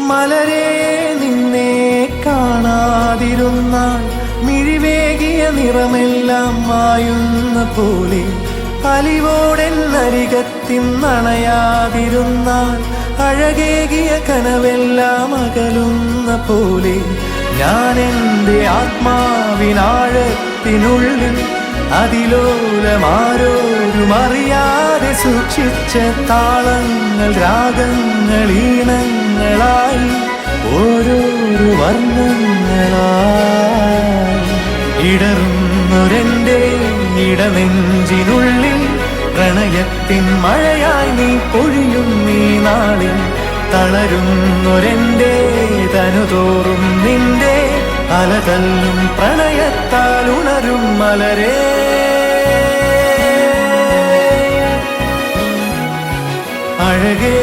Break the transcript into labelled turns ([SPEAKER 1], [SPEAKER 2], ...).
[SPEAKER 1] മലരേ നിന്നെ കാണാതിരുന്നാൽ മിഴിവേകിയ നിറമെല്ലാം മായുന്ന പോലെ, അലിവോടെന്നരികത്തിന്നണയാതിരുന്നാൽ അഴകേകിയ കനവെല്ലാം അകലുന്ന പോലെ, ഞാൻ എൻ്റെ ആത്മാവിനാഴത്തിനുള്ളിൽ അതിലോലമാരോരും അറിയാതെ സൂക്ഷിച്ച താളങ്ങൾ, രാഗങ്ങൾ, ഈണങ്ങളായി ഓരോരോ വർണ്ണങ്ങളായി ഇടറുന്നൊരെൻ്റെ ഇടനെഞ്ചിനുള്ളിൽ പ്രണയത്തിൻ മഴയായി നീ പൊഴിയും നീ നാളിൽ. തളരുന്നൊരെൻ്റെ തനുതോറും നിന്റെ അലതല്ലും പ്രണയത്താൽ ഉണരും മലരേ. അഴകേ